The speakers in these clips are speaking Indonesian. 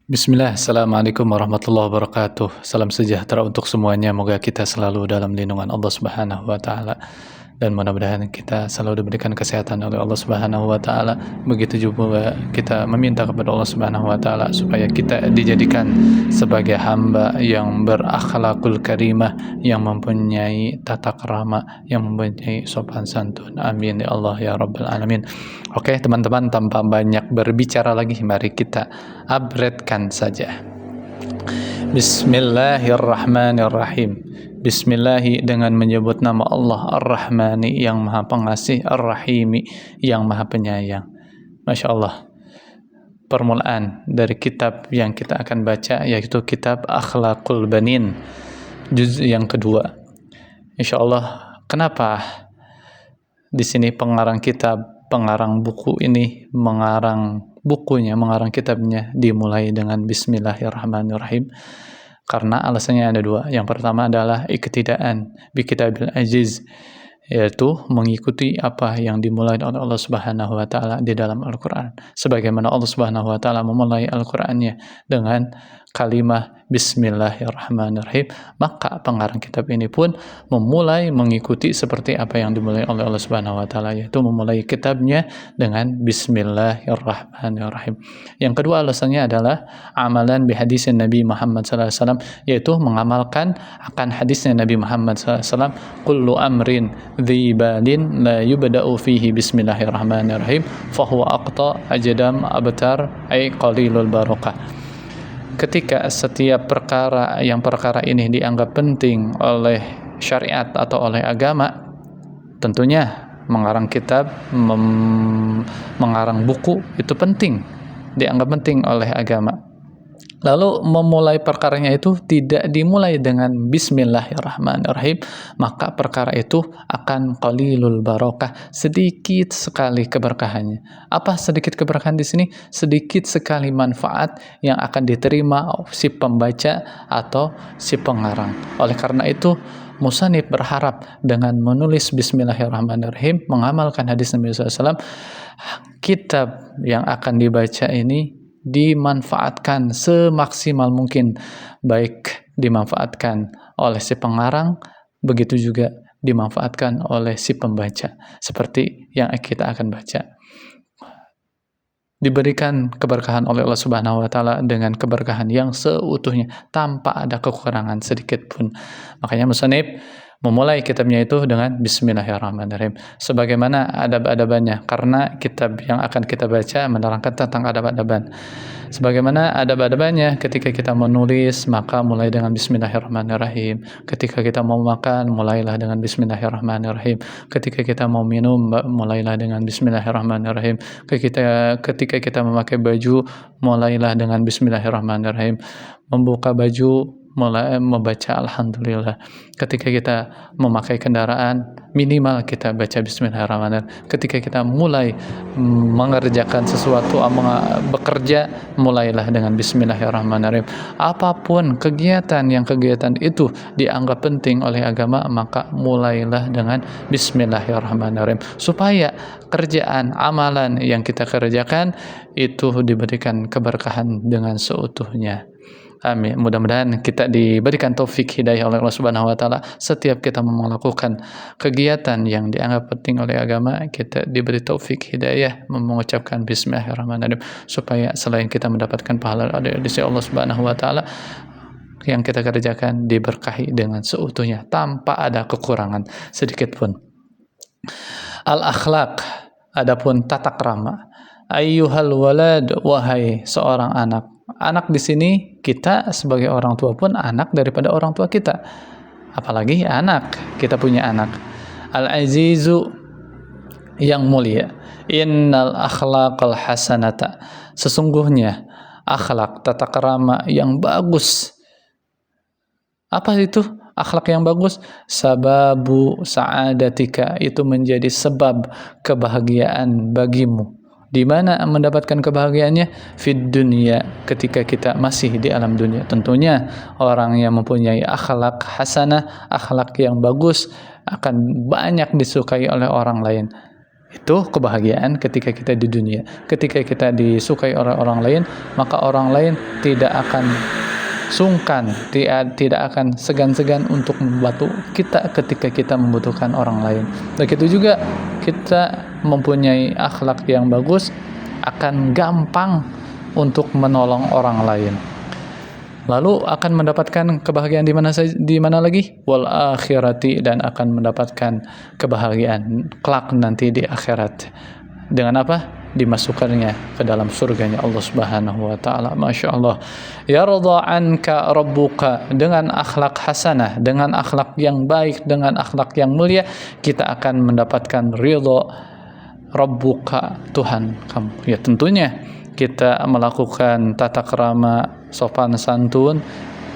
Bismillah, Assalamualaikum warahmatullahi wabarakatuh. Salam sejahtera untuk semuanya. Moga kita selalu dalam lindungan Allah Subhanahu wa taala dan mudah-mudahan kita selalu diberikan kesehatan oleh Allah Subhanahu wa taala. Begitu juga kita meminta kepada Allah Subhanahu wa taala supaya kita dijadikan sebagai hamba yang berakhlakul karimah, yang mempunyai tata krama, yang mempunyai sopan santun. Amin ya Allah ya rabbal alamin. Oke, teman-teman, tanpa banyak berbicara lagi, mari kita abretkan saja. Bismillahirrahmanirrahim. Bismillahi dengan menyebut nama Allah Ar-Rahmani yang maha pengasih, Ar-Rahimi yang maha penyayang. Masya Allah. Permulaan dari kitab yang kita akan baca yaitu kitab Akhlaqul Banin, juz yang kedua. Insya Allah, kenapa di sini pengarang buku ini mengarang kitabnya dimulai dengan Bismillahirrahmanirrahim? Karena alasannya ada dua. Yang pertama adalah iktidaan bi kitabil aziz, yaitu mengikuti apa yang dimulai oleh Allah Subhanahu wa taala di dalam Al-Qur'an. Sebagaimana Allah Subhanahu wa taala memulai Al-Qur'annya dengan kalimah Bismillahirrahmanirrahim, maka pengarang kitab ini pun memulai mengikuti seperti apa yang dimulai oleh Allah Subhanahu wa taala, yaitu memulai kitabnya dengan Bismillahirrahmanirrahim. Yang kedua alasannya adalah amalan bihadisin Nabi Muhammad SAW, yaitu mengamalkan akan hadisnya Nabi Muhammad SAW, kullu amrin dhibalin la yubda'u fihi bismillahirrahmanirrahim fahuwa aqta ajdam abtar ay qalilul barakah. Ketika setiap perkara ini dianggap penting oleh syariat atau oleh agama, tentunya mengarang kitab, mengarang buku itu penting, dianggap penting oleh agama. Lalu memulai perkaranya itu tidak dimulai dengan Bismillahirrahmanirrahim, maka perkara itu akan qalilul barakah, sedikit sekali keberkahannya. Apa sedikit keberkahan di sini? Sedikit sekali manfaat yang akan diterima si pembaca atau si pengarang. Oleh karena itu, musannif berharap dengan menulis Bismillahirrahmanirrahim, mengamalkan hadis Nabi SAW, kitab yang akan dibaca ini dimanfaatkan semaksimal mungkin, baik dimanfaatkan oleh si pengarang, begitu juga dimanfaatkan oleh si pembaca, seperti yang kita akan baca. Diberikan keberkahan oleh Allah Subhanahu wa taala dengan keberkahan yang seutuhnya tanpa ada kekurangan sedikit pun. Makanya musannif memulai kitabnya itu dengan Bismillahirrahmanirrahim, sebagaimana adab-adabannya, karena kitab yang akan kita baca menerangkan tentang adab-adaban. Sebagaimana adab-adabannya, ketika kita menulis maka mulai dengan Bismillahirrahmanirrahim. Ketika kita mau makan, mulailah dengan Bismillahirrahmanirrahim. Ketika kita mau minum, mulailah dengan Bismillahirrahmanirrahim. Ketika kita memakai baju, mulailah dengan Bismillahirrahmanirrahim. Membuka baju, mulai membaca Alhamdulillah. Ketika kita memakai kendaraan, minimal kita baca Bismillahirrahmanirrahim. Ketika kita mulai mengerjakan sesuatu, bekerja, mulailah dengan Bismillahirrahmanirrahim. Apapun kegiatan itu dianggap penting oleh agama, maka mulailah dengan Bismillahirrahmanirrahim, supaya kerjaan, amalan yang kita kerjakan itu diberikan keberkahan dengan seutuhnya. Amin. Mudah-mudahan kita diberikan taufik hidayah oleh Allah Subhanahu wa taala. Setiap kita melakukan kegiatan yang dianggap penting oleh agama, kita diberi taufik hidayah mengucapkan Bismillahirrahmanirrahim, supaya selain kita mendapatkan pahala dari Allah Subhanahu wa taala, yang kita kerjakan diberkahi dengan seutuhnya tanpa ada kekurangan sedikit pun. Al-akhlaq, adapun tata krama. Ayyuhal walad, wahai seorang anak. Anak di sini kita sebagai orang tua pun anak daripada orang tua kita. Apalagi anak, kita punya anak. Al-azizu, yang mulia. Innal akhlaqal hasanata, sesungguhnya akhlak, tata krama yang bagus. Apa itu akhlak yang bagus? Sababu sa'adatika, itu menjadi sebab kebahagiaan bagimu. Di mana mendapatkan kebahagiaannya? Fid dunia, ketika kita masih di alam dunia. Tentunya orang yang mempunyai akhlak hasanah, akhlak yang bagus, akan banyak disukai oleh orang lain. Itu kebahagiaan ketika kita di dunia. Ketika kita disukai oleh orang lain, maka orang lain tidak akan sungkan, tidak akan segan-segan untuk membantu kita ketika kita membutuhkan orang lain. Begitu juga kita mempunyai akhlak yang bagus, akan gampang untuk menolong orang lain. Lalu akan mendapatkan kebahagiaan di mana lagi? Wal akhirati, dan akan mendapatkan kebahagiaan kelak nanti di akhirat. Dengan apa? Dimasukkannya ke dalam surganya Allah Subhanahu wa taala. Masya Allah. Yarda anka rabbuka, dengan akhlak hasanah, dengan akhlak yang baik, dengan akhlak yang mulia, kita akan mendapatkan ridha rabbuka, Tuhan kamu. Ya tentunya kita melakukan tata krama, sopan santun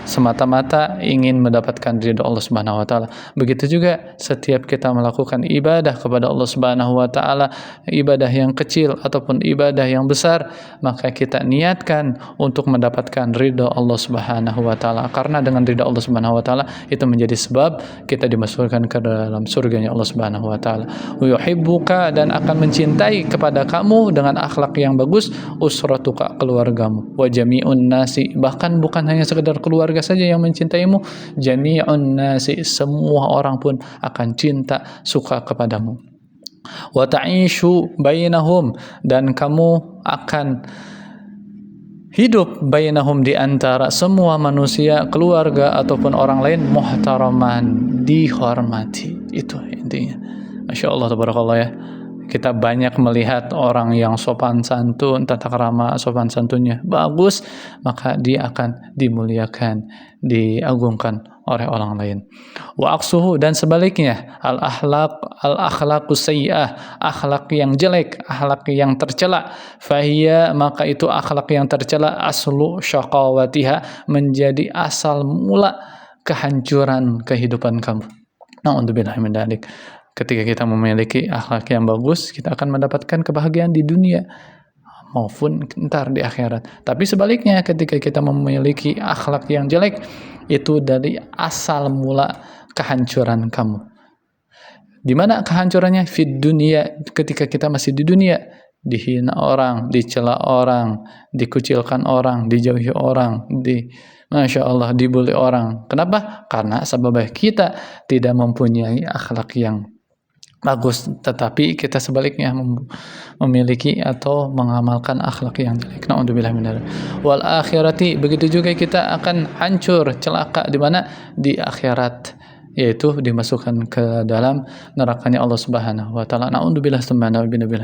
semata-mata ingin mendapatkan ridha Allah Subhanahu wa taala. Begitu juga setiap kita melakukan ibadah kepada Allah Subhanahu wa taala, ibadah yang kecil ataupun ibadah yang besar, maka kita niatkan untuk mendapatkan ridha Allah Subhanahu wa taala. Karena dengan ridha Allah Subhanahu wa taala itu menjadi sebab kita dimasukkan ke dalam surganya Allah Subhanahu wa taala. Wa yuhibbuka, dan akan mencintai kepada kamu dengan akhlak yang bagus, usratuka, keluargamu, wa jami'un nasi, bahkan bukan hanya sekedar keluarga saja yang mencintaimu, jami'un nasi, semua orang pun akan cinta, suka kepadamu. Wa ta'ishu bainahum, dan kamu akan hidup bainahum, di antara semua manusia, keluarga ataupun orang lain, muhtaraman, dihormati. Itu intinya. Masya Allah, tabarakallah ya. Kita banyak melihat orang yang sopan santun, tata krama sopan santunnya bagus, maka dia akan dimuliakan, diagungkan oleh orang lain. Wa aksuhu, dan sebaliknya, al akhlaqus sayyi'ah, akhlak yang jelek, akhlak yang tercela, fahiya, maka itu akhlak yang tercela, aslu syaqawatiha, menjadi asal mula kehancuran kehidupan kamu. Na'udzubillahi min dzalik. Ketika kita memiliki akhlak yang bagus, kita akan mendapatkan kebahagiaan di dunia maupun ntar di akhirat. Tapi sebaliknya, ketika kita memiliki akhlak yang jelek, itu dari asal mula kehancuran kamu. Di mana kehancurannya? Fid dunia, ketika kita masih di dunia, dihina orang, dicela orang, dikucilkan orang, dijauhi orang, Masya Allah, dibully orang. Kenapa? Karena sebab kita tidak mempunyai akhlak yang bagus, tetapi kita sebaliknya memiliki atau mengamalkan akhlak yang jelek. Na'udzubillah min dzalik. Wal akhirati, begitu juga kita akan hancur, celaka di mana? Di akhirat, yaitu dimasukkan ke dalam nerakanya Allah Subhanahu wa taala. Na'udzubillah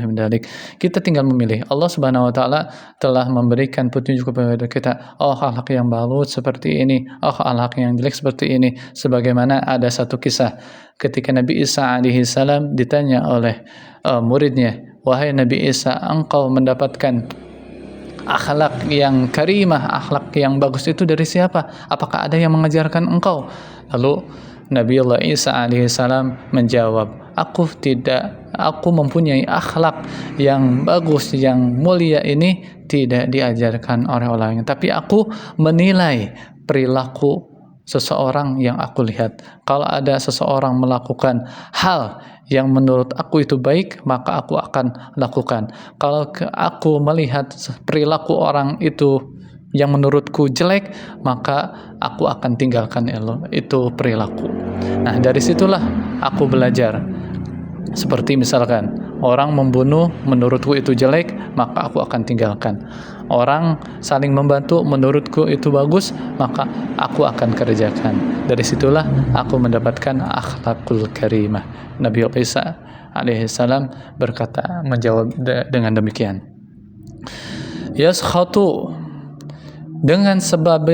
min dzalik. Kita tinggal memilih. Allah Subhanahu wa taala telah memberikan petunjuk kepada kita. Oh, akhlak yang bagus seperti ini. Oh, akhlak yang jelek seperti ini. Sebagaimana ada satu kisah ketika Nabi Isa alaihi salam ditanya oleh muridnya, "Wahai Nabi Isa, engkau mendapatkan akhlak yang karimah, akhlak yang bagus itu dari siapa? Apakah ada yang mengajarkan engkau?" Lalu Nabi Allah Isa alaihi salam menjawab, aku mempunyai akhlak yang bagus, yang mulia ini tidak diajarkan oleh orang lain, tapi aku menilai perilaku seseorang yang aku lihat. Kalau ada seseorang melakukan hal yang menurut aku itu baik, maka aku akan lakukan. Kalau aku melihat perilaku orang itu yang menurutku jelek, maka aku akan tinggalkan itu perilaku. Nah, dari situlah aku belajar. Seperti misalkan orang membunuh, menurutku itu jelek, maka aku akan tinggalkan. Orang saling membantu, menurutku itu bagus, maka aku akan kerjakan. Dari situlah aku mendapatkan akhlakul karimah. Nabi Isa alaihi salam menjawab dengan demikian. Yaskhatu, dengan sebab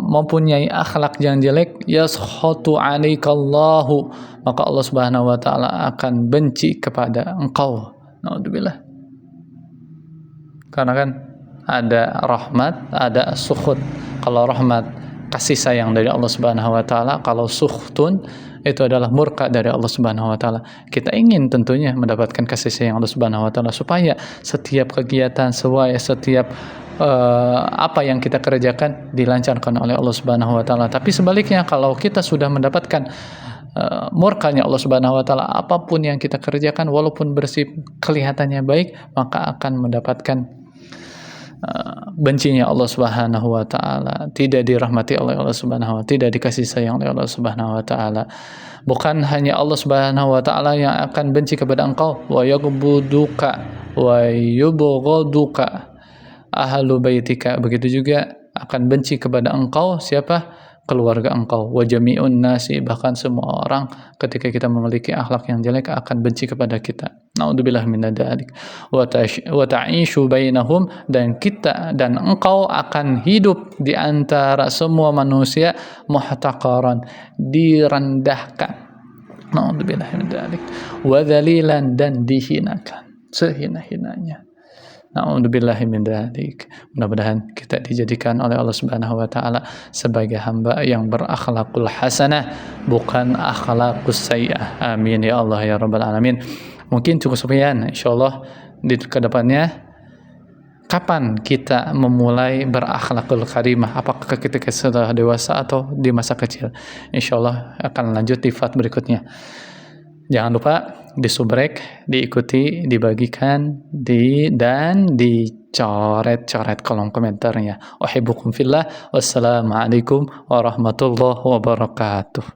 mempunyai akhlak yang jelek, yaskhatu alaikallahu, maka Allah Subhanahu wa taala akan benci kepada engkau. Naudzubillah. Karena kan ada rahmat, ada sukhut. Kalau rahmat, kasih sayang dari Allah Subhanahu wa taala, kalau sukhtun itu adalah murka dari Allah Subhanahu wa taala. Kita ingin tentunya mendapatkan kasih sayang Allah Subhanahu wa taala supaya setiap kegiatan, setiap apa yang kita kerjakan dilancarkan oleh Allah Subhanahu wa taala. Tapi sebaliknya, kalau kita sudah mendapatkan murkanya Allah Subhanahu wa taala, apapun yang kita kerjakan walaupun kelihatannya baik, maka akan mendapatkan bencinya Allah Subhanahu wa taala, tidak dirahmati oleh Allah Subhanahu wa taala, tidak dikasih sayang oleh Allah Subhanahu wa taala. Bukan hanya Allah Subhanahu wa taala yang akan benci kepada engkau, wa yaghbuduka wa yubghaduka ahlu baitika, begitu juga akan benci kepada engkau siapa? Keluarga engkau. Wa jami'un nasi, bahkan semua orang ketika kita memiliki akhlak yang jelek akan benci kepada kita. Naudzubillah min dzalik. Wa ta'ishu bainahum, dan kita dan engkau akan hidup di antara semua manusia muhtaqaran, direndahkan. Naudzubillah min dzalik. Wa dzalilan, dan dihinakan sehina-hinanya. Na'udzubillahi min dzalik. Mudah-mudahan kita dijadikan oleh Allah Subhanahu wa taala sebagai hamba yang berakhlakul hasanah, bukan akhlakus sayyi'ah. Amin ya Allah ya rabbal alamin. Mungkin cukup sekian, insyaallah di kedepannya kapan kita memulai berakhlakul karimah, apakah ketika sudah dewasa atau di masa kecil. Insyaallah akan lanjut di part berikutnya. Jangan lupa disubrek, diikuti, dibagikan, dan dicoret-coret kolom komentarnya. Uhibbukum fillah. Wassalamualaikum warahmatullahi wabarakatuh.